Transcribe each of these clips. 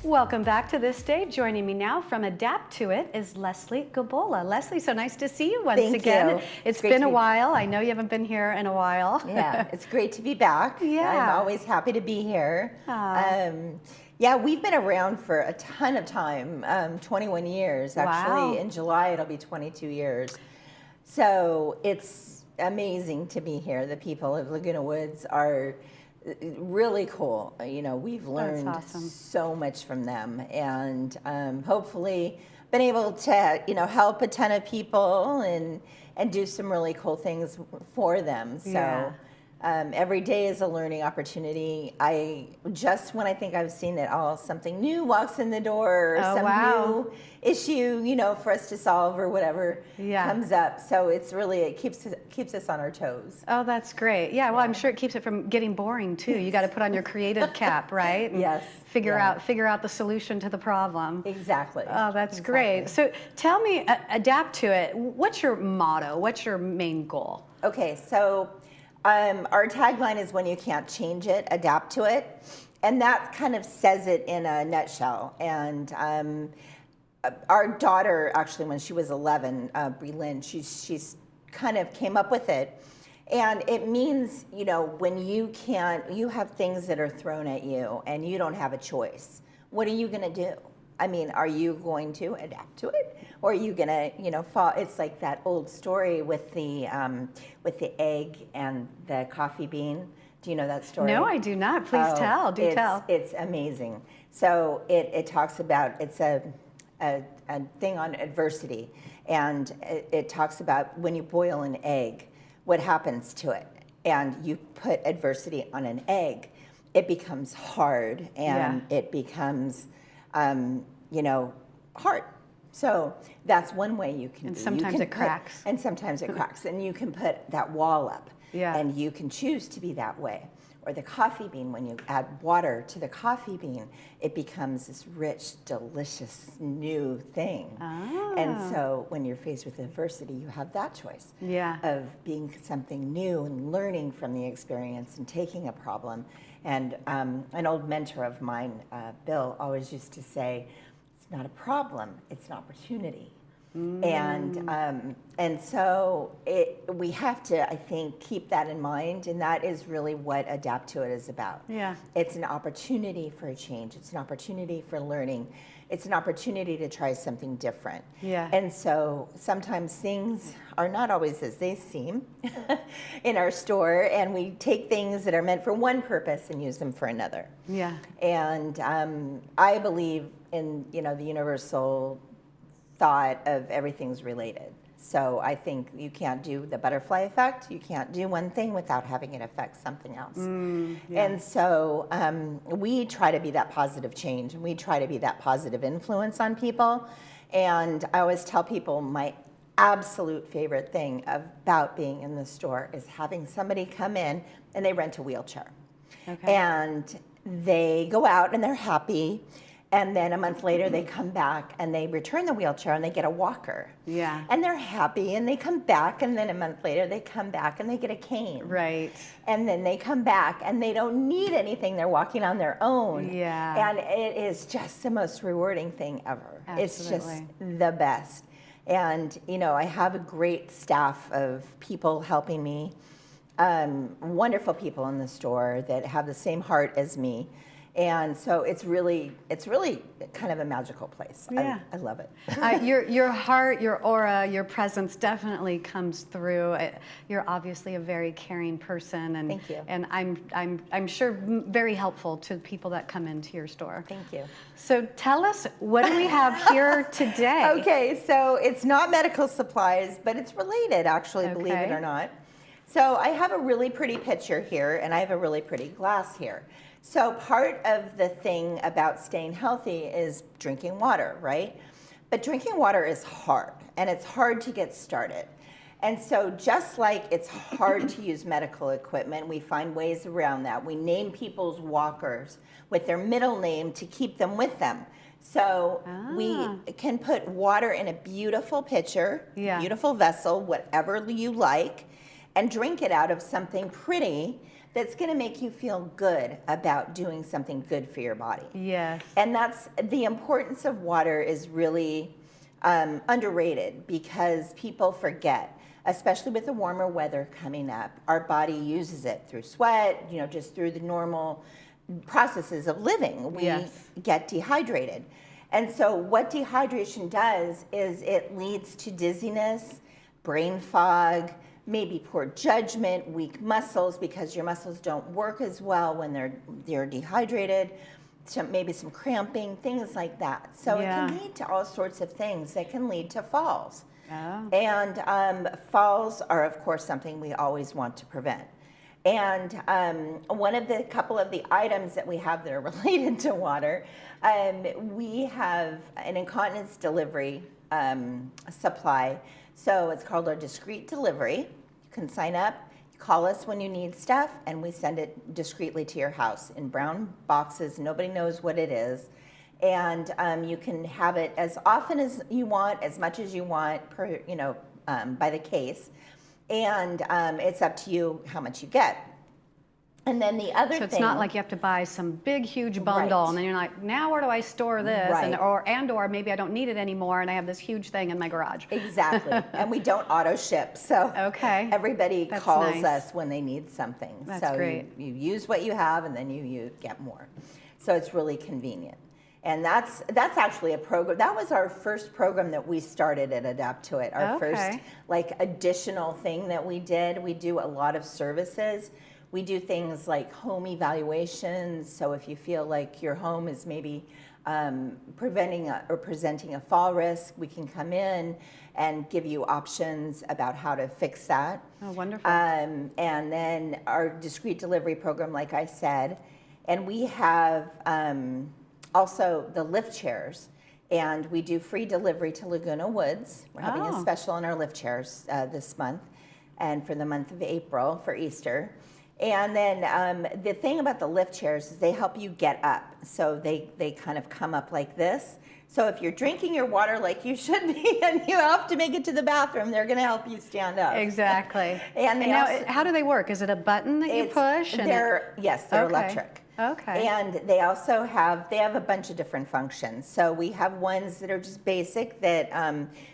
Welcome back to this day. Joining me now from Adapt-2-It is Leslie Gabola. Leslie, so nice to see you once again. Thank you. It's been a while. I know you haven't been here in a while. Yeah, it's great to be back. Yeah. I'm always happy to be here. Yeah, we've been around for a ton of time, 21 years. Actually, Wow. in July it'll be 22 years. So it's amazing to be here. The people of Laguna Woods are really cool. You know, we've learned so much from them, and hopefully been able to, help a ton of people and do some really cool things for them. So Yeah. Every day is a learning opportunity. When I think I've seen it all, something new walks in the door, or some new issue, for us to solve or whatever comes up. So it keeps us on our toes. Oh, that's great. Yeah, well, I'm sure it keeps it from getting boring too. You got to put on your creative cap, right? And Yes. Figure out the solution to the problem. Exactly. Oh, that's great. So tell me, Adapt to It. What's your motto? What's your main goal? Okay, so our tagline is "When you can't change it, adapt to it," and that kind of says it in a nutshell. And our daughter, actually, when she was 11, Bree-Lynn, she's kind of came up with it, and it means when you have things that are thrown at you and you don't have a choice. What are you going to do? I mean, are you going to adapt to it, or are you gonna, fall? It's like that old story with the egg and the coffee bean. Do you know that story? No, I do not. Please tell. Do tell. It's amazing. So it talks about it's a thing on adversity, and it talks about when you boil an egg, what happens to it, and you put adversity on an egg, it becomes hard and it becomes hard. So that's one way you can. And sometimes it cracks. And sometimes it cracks, and you can put that wall up. Yeah. And you can choose to be that way. Or the coffee bean, when you add water to the coffee bean, it becomes this rich, delicious new thing. Ah. And so when you're faced with adversity, you have that choice of being something new and learning from the experience and taking a problem. And an old mentor of mine, Bill, always used to say, it's not a problem, it's an opportunity. And so we have to, I think, keep that in mind, and that is really what Adapt to It is about. Yeah. It's an opportunity for a change. It's an opportunity for learning. It's an opportunity to try something different. Yeah. And so sometimes things are not always as they seem in our store, and we take things that are meant for one purpose and use them for another. Yeah. And I believe in the universal thought of everything's related. So I think you can't do the butterfly effect. You can't do one thing without having it affect something else. And so we try to be that positive change, and we try to be that positive influence on people. And I always tell people my absolute favorite thing about being in the store is having somebody come in and they rent a wheelchair. Okay. And they go out and they're happy. And then a month later, they come back and they return the wheelchair and they get a walker. Yeah. And they're happy, and they come back, and then a month later, they come back and they get a cane. Right. And then they come back and they don't need anything. They're walking on their own. Yeah. And it is just the most rewarding thing ever. Absolutely. It's just the best. And, I have a great staff of people helping me, wonderful people in the store that have the same heart as me. And so it's really kind of a magical place. Yeah. I love it. Your heart, your aura, your presence definitely comes through. You're obviously a very caring person, and Thank you. And I'm sure very helpful to people that come into your store. Thank you. So tell us, what do we have here today? Okay, so it's not medical supplies, but it's related, actually, believe it or not. So I have a really pretty picture here, and I have a really pretty glass here. So part of the thing about staying healthy is drinking water, right? But drinking water is hard, and it's hard to get started. And so just like it's hard to use medical equipment, we find ways around that. We name people's walkers with their middle name to keep them with them. So we can put water in a beautiful pitcher, beautiful vessel, whatever you like, and drink it out of something pretty that's going to make you feel good about doing something good for your body. Yes. And that's the importance of water is really underrated because people forget, especially with the warmer weather coming up. Our body uses it through sweat, just through the normal processes of living. We get dehydrated. And so what dehydration does is it leads to dizziness, brain fog, maybe poor judgment, weak muscles because your muscles don't work as well when they're dehydrated, maybe some cramping, things like that. So it can lead to all sorts of things that can lead to falls. Oh. And falls are, of course, something we always want to prevent. And couple of the items that we have that are related to water, we have an incontinence delivery supply. So it's called our discreet delivery. You can sign up, call us when you need stuff, and we send it discreetly to your house in brown boxes. Nobody knows what it is. And you can have it as often as you want, as much as you want, by the case. And it's up to you how much you get. And then the other thing. So it's not like you have to buy some big, huge bundle, and then you're like, now where do I store this? Right. Or maybe I don't need it anymore, and I have this huge thing in my garage. Exactly. And we don't auto ship, so everybody calls us when they need something. That's so great. You use what you have, and then you get more. So it's really convenient. And that's actually a program. That was our first program that we started at Adapt-2-It. Our first additional thing that we did. We do a lot of services. We do things like home evaluations. So if you feel like your home is maybe presenting a fall risk, we can come in and give you options about how to fix that. Oh, wonderful. And then our discreet delivery program, like I said. And we have also the lift chairs. And we do free delivery to Laguna Woods. We're having a special on our lift chairs this month and for the month of April for Easter. And then the thing about the lift chairs is they help you get up. So they kind of come up like this. So if you're drinking your water like you should be and you have to make it to the bathroom, they're going to help you stand up. Exactly. And now, how do they work? Is it a button that you push? Yes, they're electric. Okay. And they also have a bunch of different functions. So we have ones that are just basic that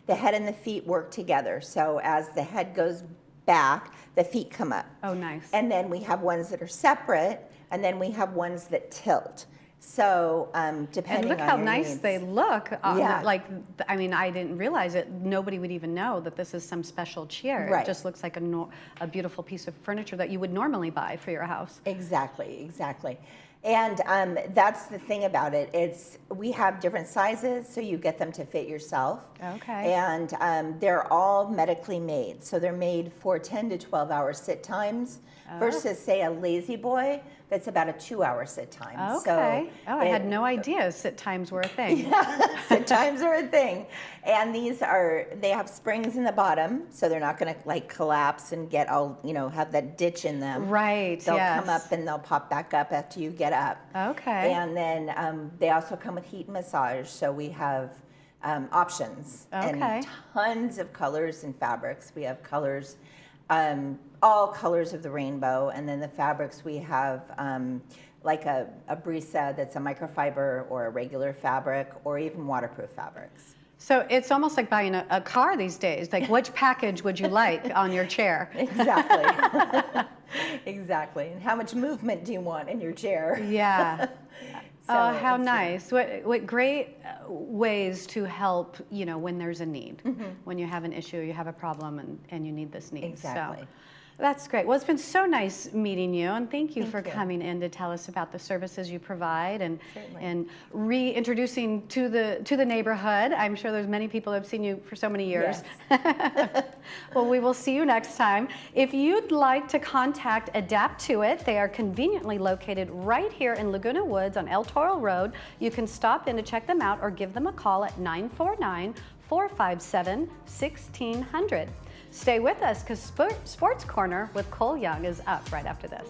the head and the feet work together. So as the head goes back, the feet come up. Oh, nice. And then we have ones that are separate, and then we have ones that tilt. So depending on look how your nice needs. they look. Yeah. I didn't realize it. Nobody would even know that this is some special chair. Right. It just looks like a beautiful piece of furniture that you would normally buy for your house. Exactly. And that's the thing about it. We have different sizes, so you get them to fit yourself. Okay. And they're all medically made. So they're made for 10 to 12 hour sit times versus, say, a lazy boy that's about a 2-hour sit time. Okay. So I had no idea sit times were a thing. Yeah, sit times are a thing. And they have springs in the bottom, so they're not going to like collapse and get all, have that ditch in them. Right, They'll come up and they'll pop back up after you get up. Okay. And then they also come with heat massage, so we have options. Okay. And tons of colors and fabrics. We have colors, all colors of the rainbow, and then the fabrics we have like a brisa that's a microfiber or a regular fabric or even waterproof fabrics. So it's almost like buying a car these days. Like, which package would you like on your chair? Exactly. Exactly. And how much movement do you want in your chair? Yeah. So oh, how nice. What great ways to help, when there's a need, when you have an issue, you have a problem, and you need this need. Exactly. So that's great. Well, it's been so nice meeting you, and thank you for coming in to tell us about the services you provide and reintroducing to the neighborhood. I'm sure there's many people who have seen you for so many years. Yes. Well, we will see you next time. If you'd like to contact Adapt-2-It, they are conveniently located right here in Laguna Woods on El Toro Road. You can stop in to check them out or give them a call at 949-457-1600. Stay with us because Sports Corner with Cole Young is up right after this.